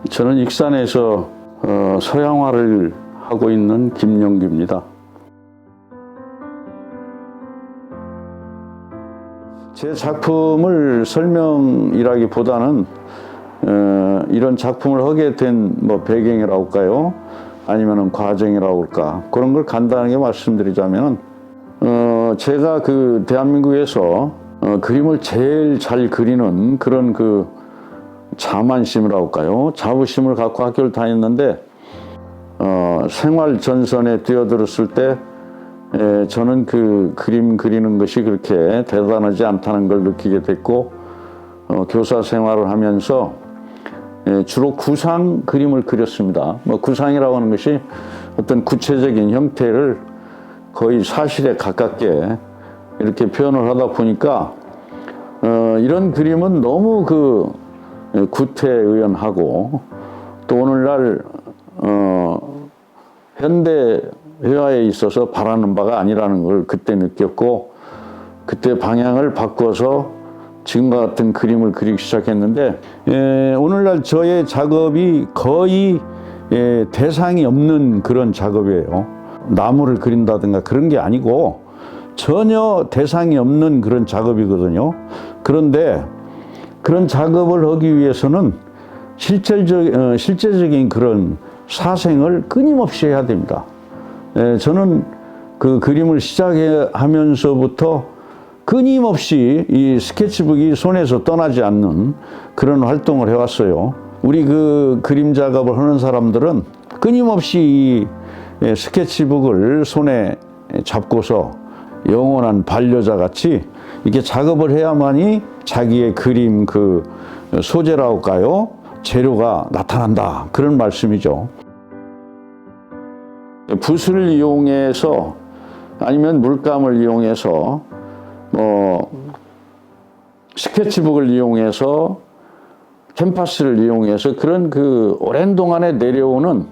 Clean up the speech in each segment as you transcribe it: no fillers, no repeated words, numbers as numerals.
저는 익산에서 서양화를 하고 있는 김용규입니다. 제 작품을 설명이라기보다는 이런 작품을 하게 된 배경이라고 할까요? 아니면 과정이라고 할까? 그런 걸 간단하게 말씀드리자면 제가 그 대한민국에서 그림을 제일 잘 그리는 그런 그 자만심이라고 할까요? 자부심을 갖고 학교를 다녔는데 생활 전선에 뛰어들었을 때 저는 그 그림 그리는 것이 그렇게 대단하지 않다는 걸 느끼게 됐고 교사 생활을 하면서 주로 구상 그림을 그렸습니다. 구상이라고 하는 것이 어떤 구체적인 형태를 거의 사실에 가깝게 이렇게 표현을 하다 보니까 이런 그림은 너무 그 구태의연하고 또 오늘날 현대 회화에 있어서 바라는 바가 아니라는 걸 그때 느꼈고 그때 방향을 바꿔서 지금과 같은 그림을 그리기 시작했는데 오늘날 저의 작업이 거의 대상이 없는 그런 작업이에요. 나무를 그린다든가 그런 게 아니고 전혀 대상이 없는 그런 작업이거든요. 그런데 그런 작업을 하기 위해서는 실제적인 그런 사생을 끊임없이 해야 됩니다. 저는 그 그림을 시작하면서부터 끊임없이 이 스케치북이 손에서 떠나지 않는 그런 활동을 해왔어요. 우리 그 그림 작업을 하는 사람들은 끊임없이 이 스케치북을 손에 잡고서 영원한 반려자 같이 이렇게 작업을 해야만이 자기의 그림 그 소재라고 할까요? 재료가 나타난다. 그런 말씀이죠. 붓을 이용해서 아니면 물감을 이용해서 스케치북을 이용해서 캔버스를 이용해서 그런 그 오랜 동안에 내려오는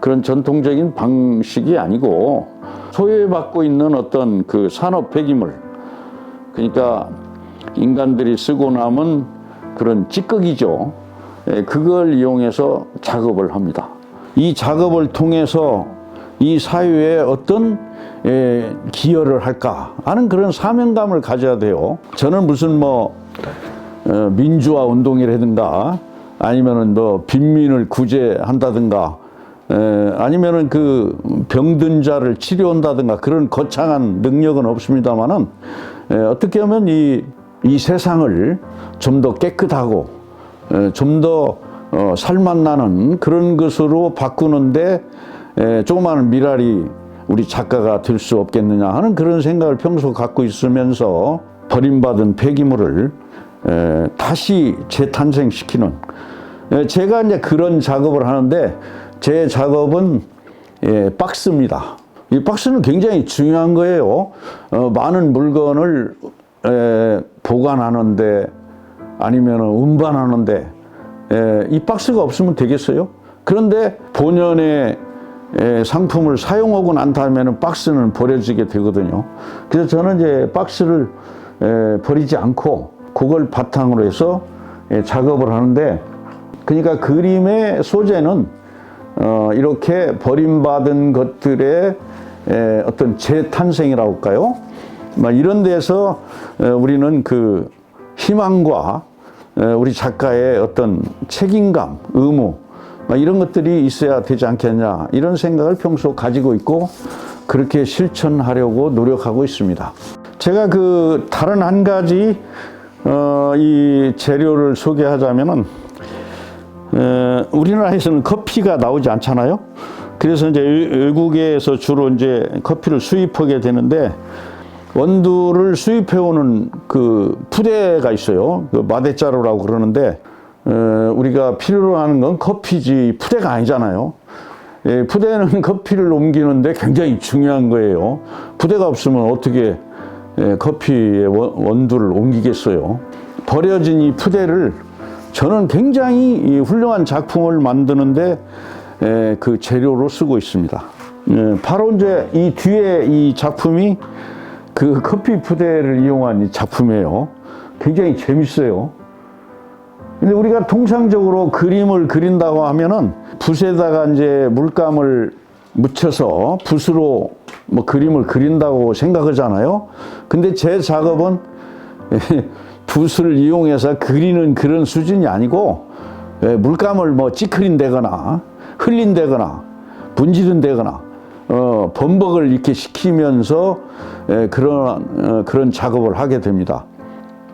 그런 전통적인 방식이 아니고 소외받고 있는 어떤 그 산업 폐기물, 그러니까 인간들이 쓰고 남은 그런 찌꺼기죠. 그걸 이용해서 작업을 합니다. 이 작업을 통해서 이 사회에 어떤 기여를 할까 하는 그런 사명감을 가져야 돼요. 저는 무슨 민주화 운동이라든가 아니면은 빈민을 구제한다든가 아니면은 그 병든 자를 치료한다든가 그런 거창한 능력은 없습니다만은 어떻게 하면 이 세상을 좀 더 깨끗하고 좀 더 살맛 나는 그런 것으로 바꾸는데 조그마한 미랄이 우리 작가가 될 수 없겠느냐 하는 그런 생각을 평소 갖고 있으면서 버림받은 폐기물을 다시 재탄생시키는 제가 이제 그런 작업을 하는데 제 작업은 박스입니다. 이 박스는 굉장히 중요한 거예요. 많은 물건을 보관하는데 아니면 운반하는데 이 박스가 없으면 되겠어요? 그런데 본연의 상품을 사용하고 난 다음에는 박스는 버려지게 되거든요. 그래서 저는 이제 박스를 버리지 않고 그걸 바탕으로 해서 작업을 하는데, 그러니까 그림의 소재는 이렇게 버림받은 것들의 어떤 재탄생이라고 할까요? 이런 데서 우리는 그 희망과 우리 작가의 어떤 책임감, 의무 이런 것들이 있어야 되지 않겠냐 이런 생각을 평소 가지고 있고 그렇게 실천하려고 노력하고 있습니다. 제가 그 다른 한 가지 이 재료를 소개하자면은 우리나라에서는 커피가 나오지 않잖아요. 그래서 이제 외국에서 주로 이제 커피를 수입하게 되는데 원두를 수입해오는 그 푸대가 있어요. 그 마대자루라고 그러는데 우리가 필요로 하는 건 커피지 푸대가 아니잖아요. 푸대는 커피를 옮기는데 굉장히 중요한 거예요. 푸대가 없으면 어떻게 커피의 원두를 옮기겠어요. 버려진 이 푸대를 저는 굉장히 훌륭한 작품을 만드는데 그 재료로 쓰고 있습니다. 바로 이제 이 뒤에 이 작품이 그 커피 푸대를 이용한 이 작품이에요. 굉장히 재밌어요. 근데 우리가 통상적으로 그림을 그린다고 하면은 붓에다가 이제 물감을 묻혀서 붓으로 뭐 그림을 그린다고 생각하잖아요. 근데 제 작업은 붓을 이용해서 그리는 그런 수준이 아니고 물감을 뭐 찌그린다거나 흘린다거나 분지른다거나 범벅을 이렇게 시키면서 그런 작업을 하게 됩니다.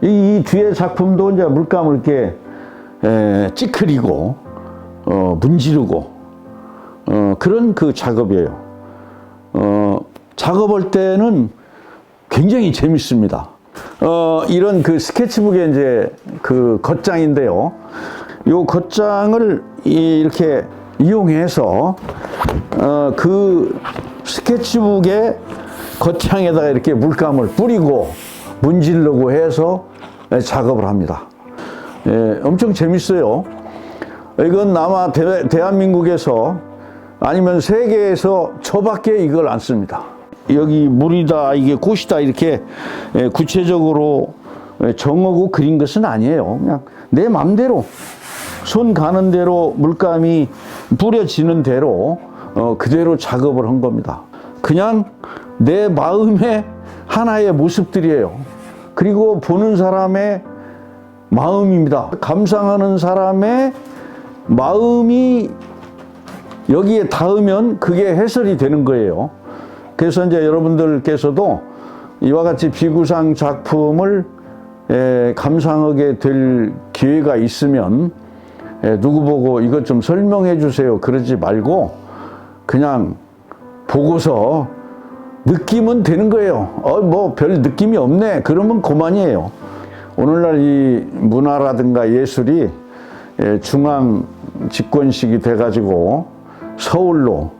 이 뒤에 작품도 이제 물감을 이렇게 찌그리고 문지르고 그런 그 작업이에요. 작업할 때는 굉장히 재밌습니다. 이런 그 스케치북의 이제 그 겉장인데요. 요 겉장을 이렇게 이용해서 그 스케치북의 겉장에다가 이렇게 물감을 뿌리고 문지르고 해서 작업을 합니다. 엄청 재밌어요. 이건 아마 대한민국에서 아니면 세계에서 저밖에 이걸 안 씁니다. 여기 물이다, 이게 꽃이다, 이렇게 구체적으로 정하고 그린 것은 아니에요. 그냥 내 맘대로 손 가는 대로 물감이 뿌려지는 대로 그대로 작업을 한 겁니다. 그냥 내 마음의 하나의 모습들이에요. 그리고 보는 사람의 마음입니다. 감상하는 사람의 마음이 여기에 닿으면 그게 해설이 되는 거예요. 그래서 이제 여러분들께서도 이와 같이 비구상 작품을 감상하게 될 기회가 있으면 누구 보고 이것 좀 설명해 주세요 그러지 말고 그냥 보고서 느끼면 되는 거예요. 뭐 별 느낌이 없네 그러면 그만이에요. 오늘날 이 문화라든가 예술이 중앙 집권식이 돼가지고 서울로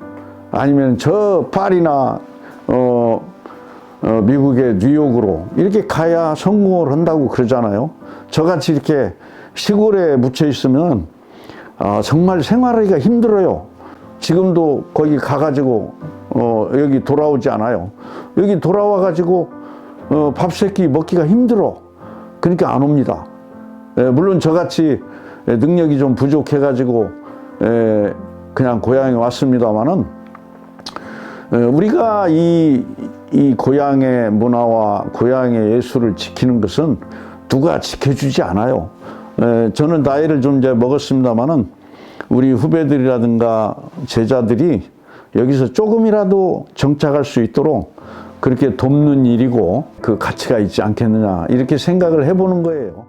아니면 저 파리나 미국의 뉴욕으로 이렇게 가야 성공을 한다고 그러잖아요. 저같이 이렇게 시골에 묻혀 있으면 정말 생활하기가 힘들어요. 지금도 거기 가가지고 여기 돌아오지 않아요. 여기 돌아와가지고 밥 세끼 먹기가 힘들어. 그러니까 안 옵니다. 물론 저같이 능력이 좀 부족해가지고 그냥 고향에 왔습니다만은 우리가 이 고향의 문화와 고향의 예술을 지키는 것은 누가 지켜주지 않아요. 저는 나이를 좀 이제 먹었습니다만은 우리 후배들이라든가 제자들이 여기서 조금이라도 정착할 수 있도록 그렇게 돕는 일이고 그 가치가 있지 않겠느냐 이렇게 생각을 해보는 거예요.